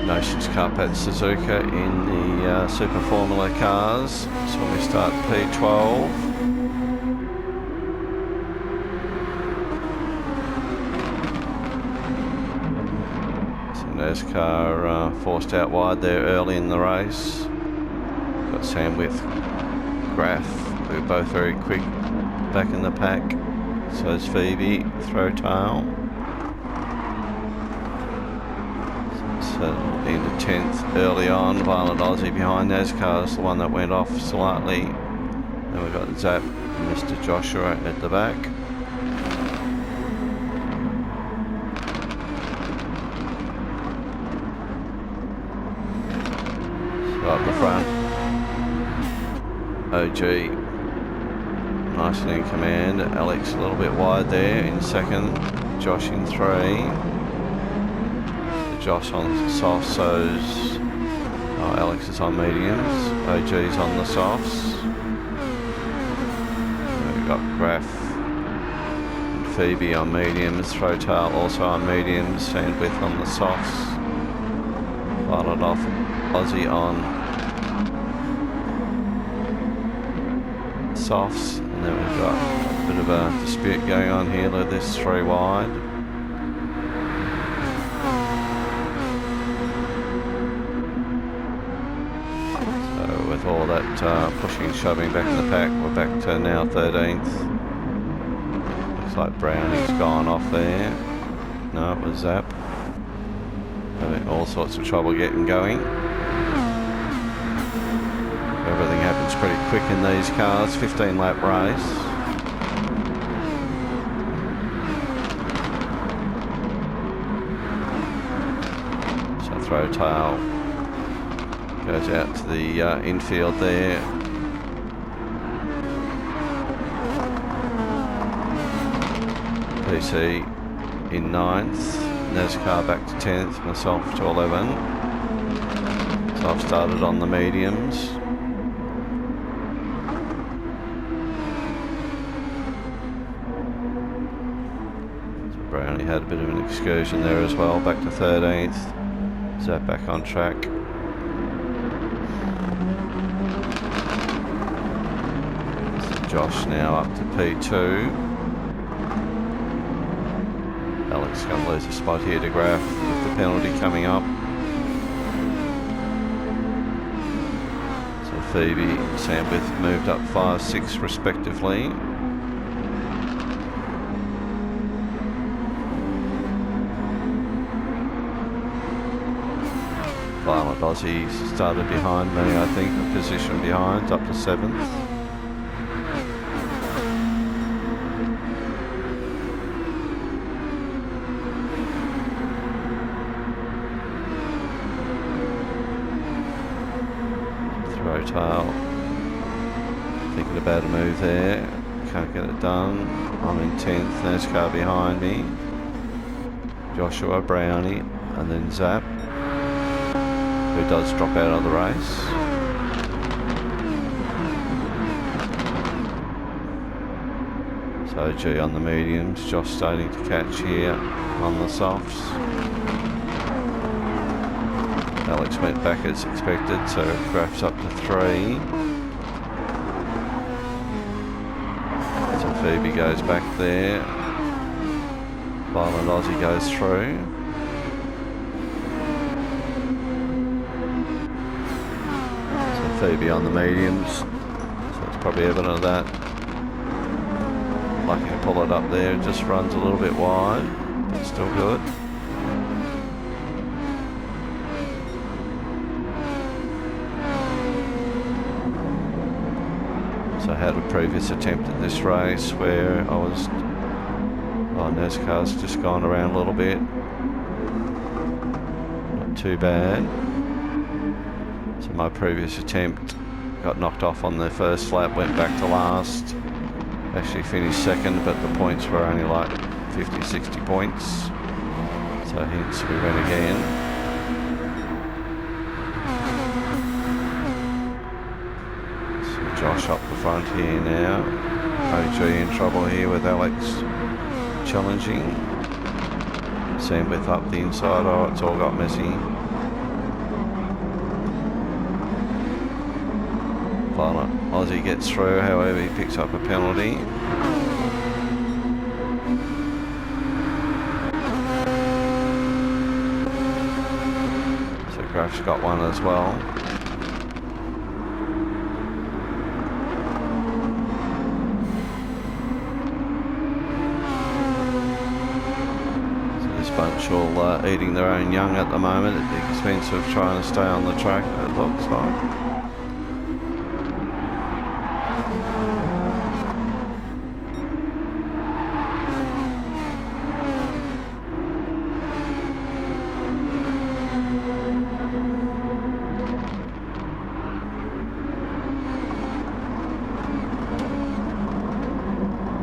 Nations Cup at Suzuka in the Super Formula cars. So we start P12. So NASCAR forced out wide there early in the race. Got Sam with Graf, who are both very quick back in the pack. So is Phoebe, throw tail. So into 10th early on. Violent Aussie behind NASCAR is the one that went off slightly. Then we've got Zap and Mr. Joshua at the back. So up the front, OG nicely in command. Alex a little bit wide there in second. Josh in 3. Josh on softs, so's Alex is on mediums, OG's on the softs. We've got Graf and Phoebe on mediums, Throwtail also on mediums, Sandwith on the softs. Violent off Aussie on softs, and then we've got a bit of a dispute going on here with this 3 wide. All that pushing and shoving back in the pack, we're back to now 13th. Looks like Brownie's gone off there. No, it was Zap. Having all sorts of trouble getting going. Everything happens pretty quick in these cars. 15 lap race. So throw tail. Goes out to the infield there. PC in 9th. NASCAR back to 10th. Myself to 11. So I've started on the mediums. So Brownie had a bit of an excursion there as well. Back to 13th. Zap back on track. Josh now up to P2. Alex going to lose a spot here to Graf with the penalty coming up. So Phoebe and Sandwith moved up 5, 6 respectively. Violent Aussie started behind me, I think, a position behind, up to 7th. Tail. Thinking about a move there. Can't get it done. I'm in 10th. NASCAR behind me. Joshua, Brownie, and then Zap, who does drop out of the race. So G on the mediums. Josh starting to catch here on the softs. Alex went back as expected, so Graf's up to 3. So Phoebe goes back there. Violent Aussie goes through. So Phoebe on the mediums, so it's probably evident of that. Lucky to pull it up there, it just runs a little bit wide, but still good. So I had a previous attempt at this race where I was, NASCAR's just gone around a little bit. Not too bad. So my previous attempt got knocked off on the first lap, went back to last. Actually finished second, but the points were only like 50, 60 points. So hence we went again. Josh up the front here now. OG in trouble here with Alex challenging. Sandwith up the inside. Oh, it's all got messy. Violent Aussie gets through, however he picks up a penalty. So Graf's got one as well. So this bunch all eating their own young at the moment at the expense of trying to stay on the track, it looks like.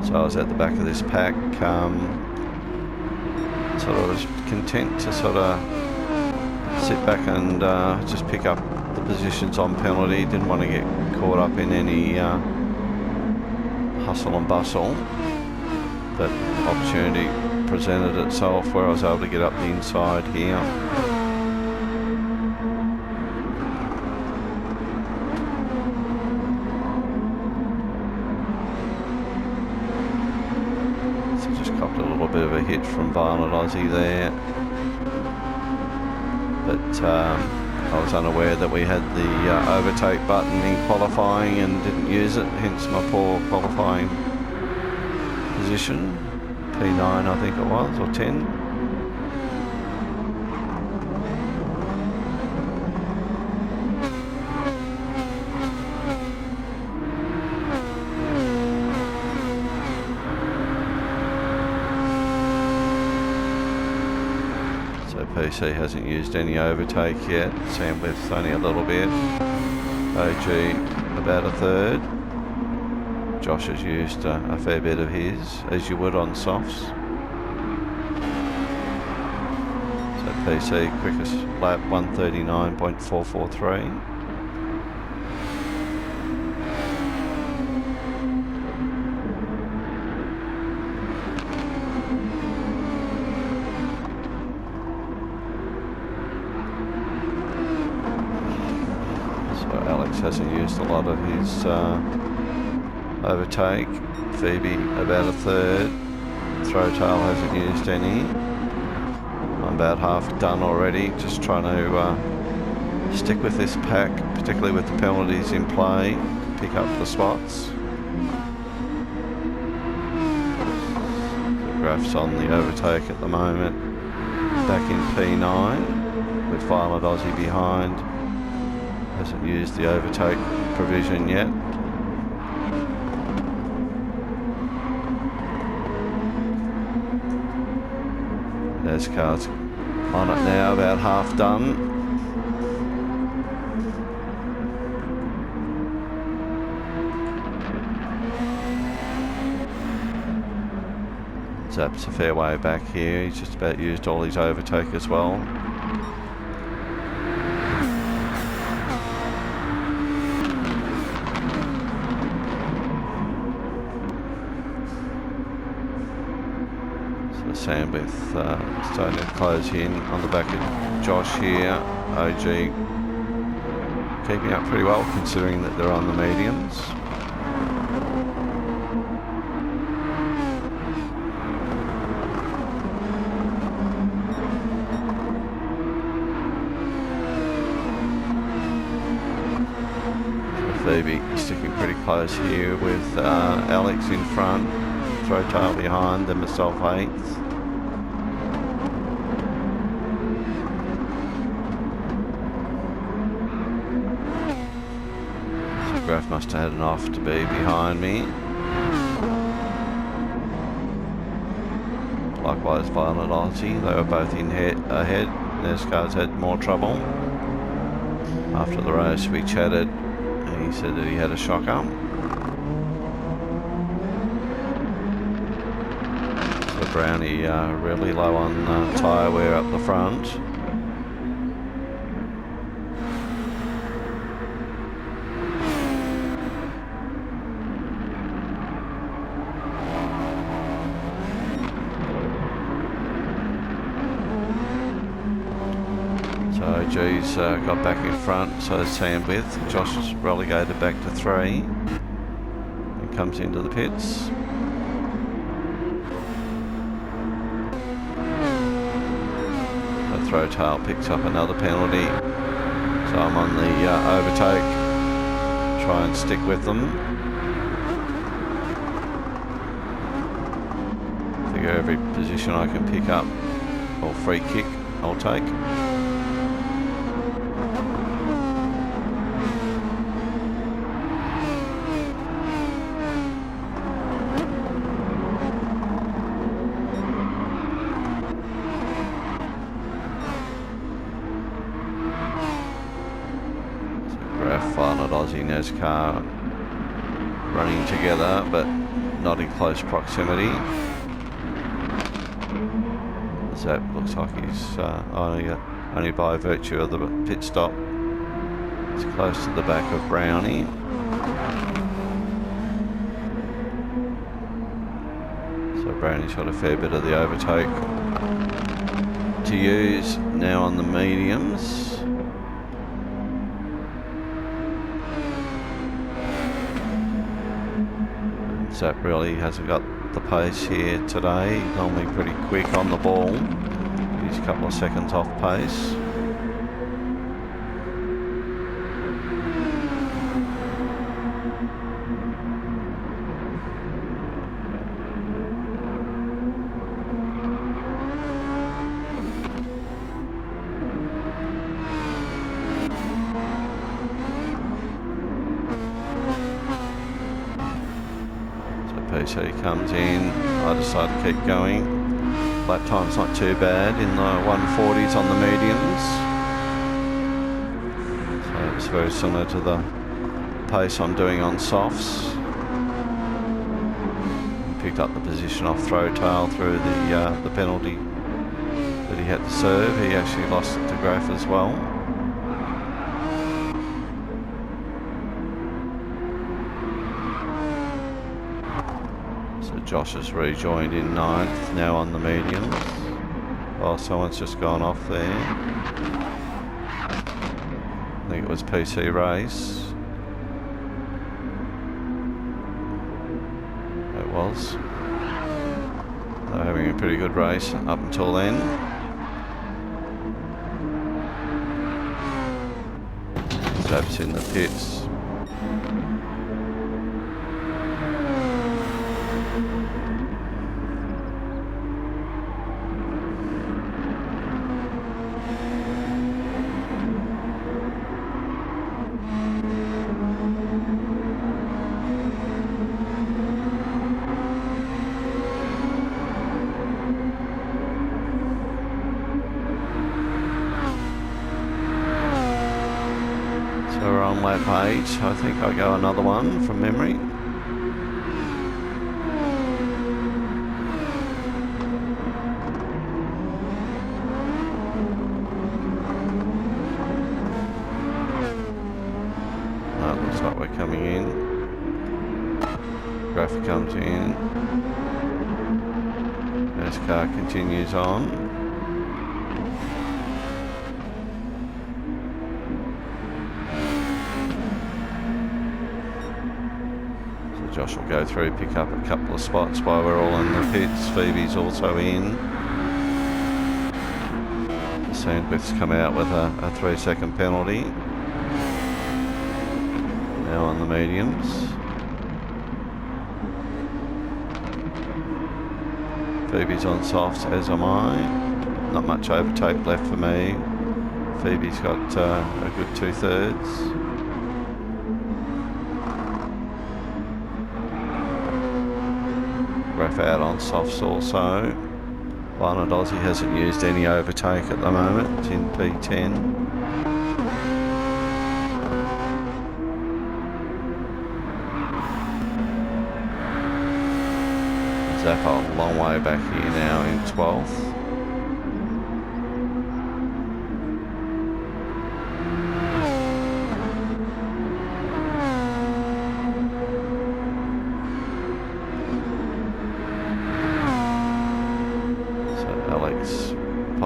So I was at the back of this pack, sort of was content to sort of sit back and just pick up the positions on penalty. Didn't want to get caught up in any hustle and bustle, but opportunity presented itself where I was able to get up the inside here. Copped a little bit of a hit from Violent Aussie there, but I was unaware that we had the overtake button in qualifying and didn't use it, hence my poor qualifying position. P9 I think it was, or 10. PC hasn't used any overtake yet. Sandwith's only a little bit. OG about a third. Josh has used a fair bit of his, as you would on softs. So PC quickest lap 139.443. Alex hasn't used a lot of his overtake. Phoebe about a third. Throwtail hasn't used any. I'm about half done already, just trying to stick with this pack, particularly with the penalties in play, pick up the spots. The Graf's on the overtake at the moment, back in P9 with Violent Aussie behind. Hasn't used the overtake provision yet. There's cars on it now, about half done. Zap's a fair way back here. He's just about used all his overtake as well. Sandwith starting to close in on the back of Josh here. OG keeping up pretty well considering that they're on the mediums. Phoebe sticking pretty close here with Alex in front, Throwtail behind, then myself 8th. Graf must have had an off to be behind me. Likewise Violent Aussie, they were both in ahead. Nescar's had more trouble. After the race we chatted, he said that he had a shocker. So Brownie really low on tyre wear up the front. So G's got back in front, so Sam with. Josh is relegated back to 3. And comes into the pits. The throw tail picks up another penalty. So I'm on the overtake. Try and stick with them. Figure every position I can pick up or free kick I'll take. Aussie NASCAR running together, but not in close proximity. Zap looks like he's only by virtue of the pit stop. It's close to the back of Brownie. So Brownie's got a fair bit of the overtake to use now on the mediums. Zap really hasn't got the pace here today. He's normally pretty quick on the ball. He's a couple of seconds off pace. PC comes in, I decide to keep going. Lap time's not too bad in the 140s on the mediums. So it's very similar to the pace I'm doing on softs. Picked up the position off throw tail through the penalty that he had to serve. He actually lost it to Graf as well. Josh has rejoined in 9th, now on the mediums. Oh, someone's just gone off there. I think it was PC Race. It was. They were having a pretty good race up until then. Zap's in the pits. On lap 8, I think I go another one from memory. No, it looks like we're coming in. Graf comes in. This car continues on. Josh will go through, pick up a couple of spots while we're all in the pits. Phoebe's also in. The Sandwith's come out with a 3-second penalty. Now on the mediums. Phoebe's on softs, as am I. Not much overtake left for me. Phoebe's got a good 2/3. Graf out on softs also. Violent Aussie hasn't used any overtake at the moment. It's in P10. Zap a long way back here now in 12th.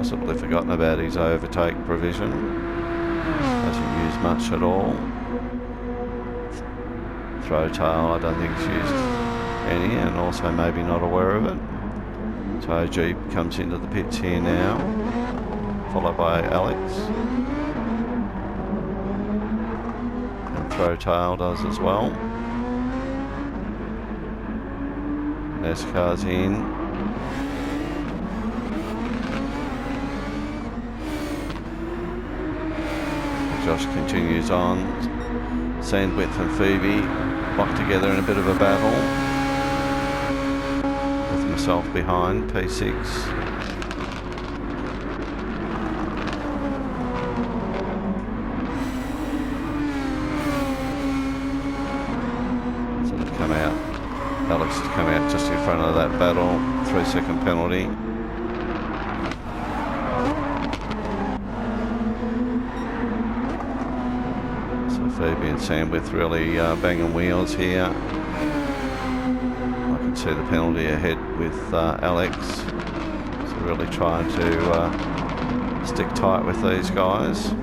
possibly forgotten about his overtake provision. Hasn't used much at all. Throw tail, I don't think he's used any, and also maybe not aware of it. So Jeep comes into the pits here now, followed by Alex. And Throw tail does as well. NASCAR's in. Josh continues on. Sandwith and Phoebe locked together in a bit of a battle, with myself behind, P6. So they've come out. Alex has come out just in front of that battle. 3-second penalty. Phoebe and Sandwith really banging wheels here. I can see the penalty ahead with Alex. So really trying to stick tight with these guys.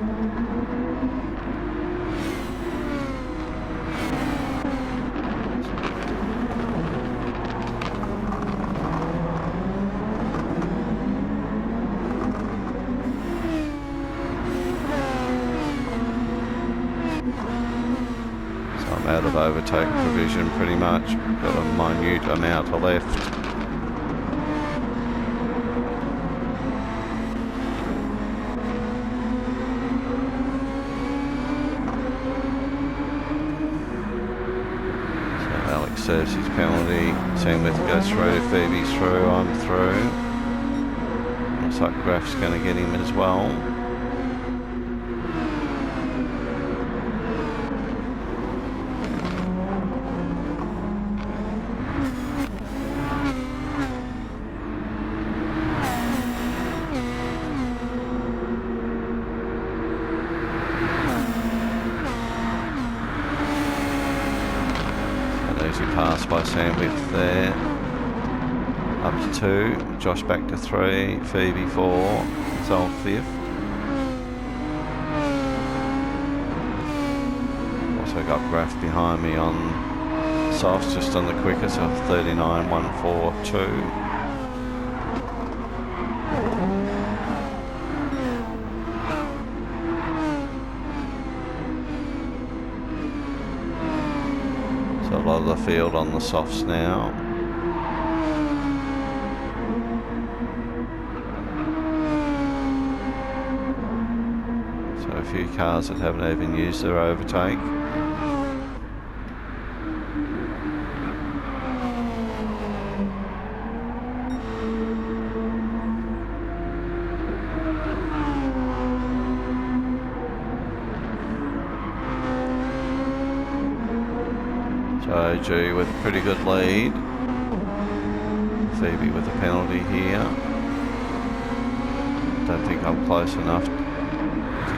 Out of overtake provision pretty much. Got a minute amount left. So Alex serves his penalty. Sandwith goes through, Phoebe's through, I'm through. Looks like Graf's going to get him as well. Easy pass by Sandwith there. Up to 2. Josh back to 3. Phoebe 4. Sol 5th. Also got Graf behind me on softs, just on the quickest of 39.142. So a lot of the field on the softs now. So a few cars that haven't even used their overtake. So G with a pretty good lead. Phoebe with a penalty here. Don't think I'm close enough to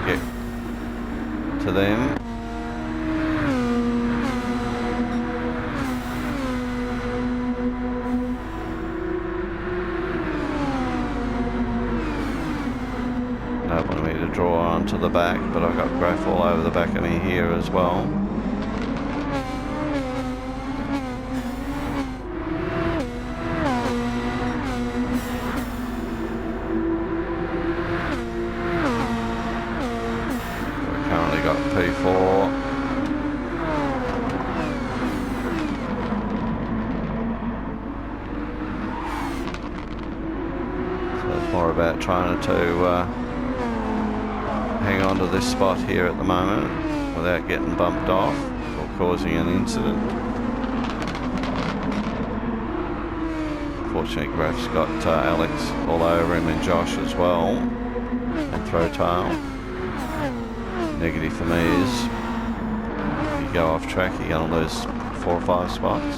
get to them. Don't want me to draw onto the back, but I've got Graf all over the back of me here as well. Got P4. So it's more about trying to hang on to this spot here at the moment without getting bumped off or causing an incident. Fortunately, Graf's got Alex all over him and Josh as well, and Throw tail. Negative for me is if you go off track, you're going to lose 4 or 5 spots.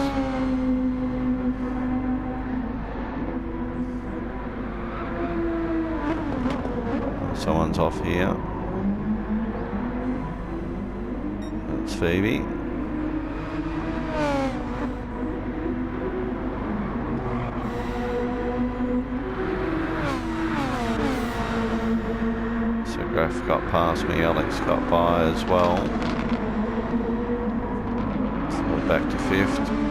Someone's off here. That's Phoebe. Graf got past me, Alex got by as well. So we're back to 5th.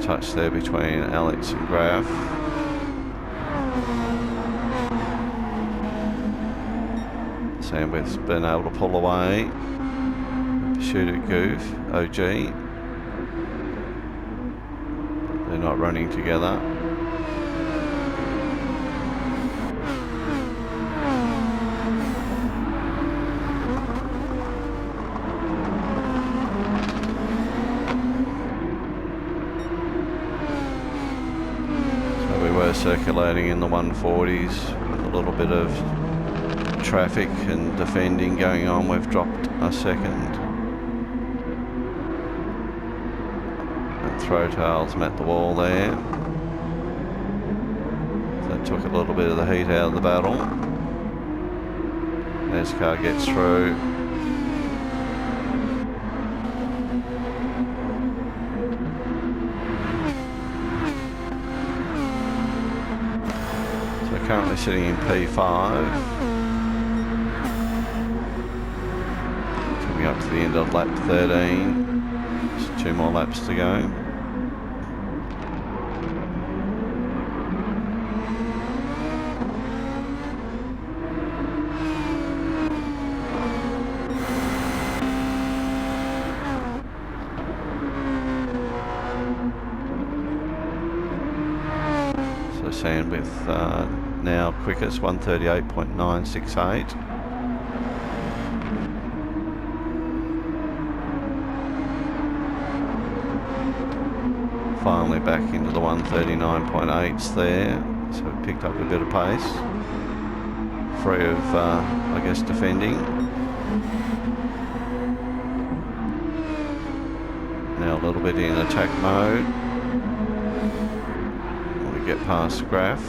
Touch there between Alex and Graf. Sandwith's been able to pull away. Pursuit at Goof, OG. They're not running together. Circulating in the 140s with a little bit of traffic and defending going on. We've dropped a second. And Throwtail's met the wall there. That took a little bit of the heat out of the battle. NASCAR gets through. Currently sitting in P5. Coming up to the end of lap 13. Just 2 more laps to go. So Sandwith now quickest, 138.968. Finally back into the 139.8s there, so we picked up a bit of pace. Free of, I guess, defending. Now a little bit in attack mode. We get past Graf.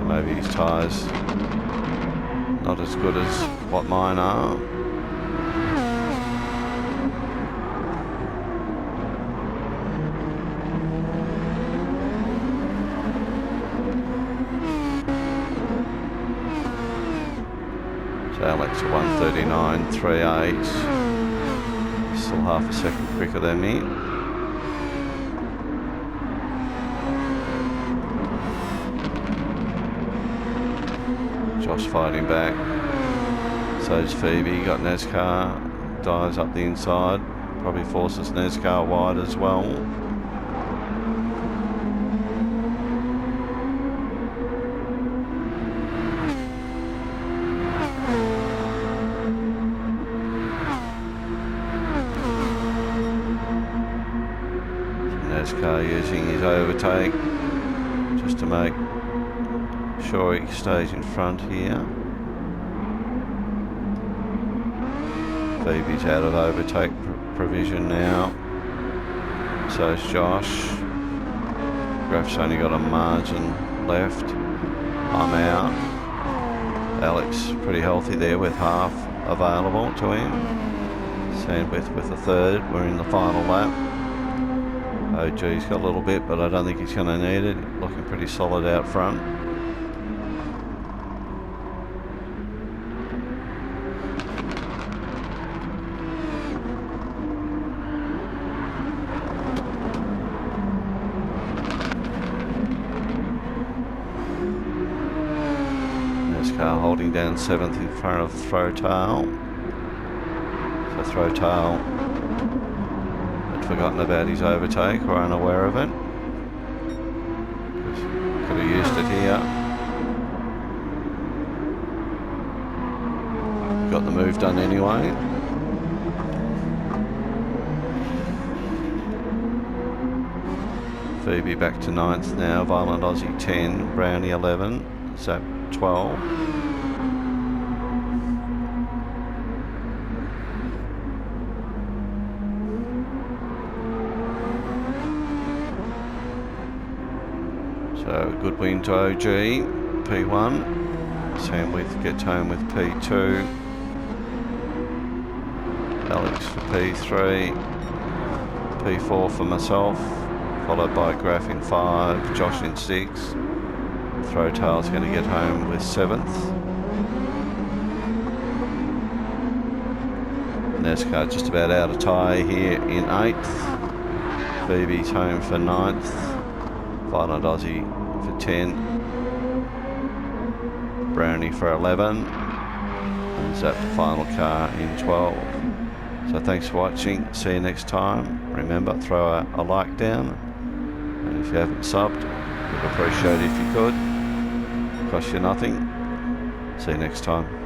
Maybe his tyres not as good as what mine are. So Alex at 139.38, still half a second quicker than me. Josh fighting back. So's Phoebe. Got NASCAR. Dives up the inside. Probably forces NASCAR wide as well. NASCAR using his overtake just to make sure he stays in front here. Phoebe's out of overtake provision now. So's Josh. Graf's only got a margin left. I'm out. Alex pretty healthy there with half available to him. Sandwith with a third. We're in the final lap. OG's got a little bit, but I don't think he's going to need it. Looking pretty solid out front. Car holding down 7th in front of Throwtail. So Throwtail had forgotten about his overtake or unaware of it. Could have used it here. got the move done anyway. Phoebe back to 9th now. Violent Aussie 10. Brownie 11. Zap 12. So good win to OG. P1. Sam with gets home with P2. Alex for P3. P4 for myself. Followed by Graf in 5, Josh in 6. Throwtail's going to get home with 7th. NASCAR just about out of tyre here in 8th. Phoebe's home for 9th. Violent Aussie for 10. Brownie for 11. And Zap the final car in 12. So thanks for watching. See you next time. Remember, throw a like down. And if you haven't subbed, we'd appreciate it if you could. Cost you nothing. See you next time.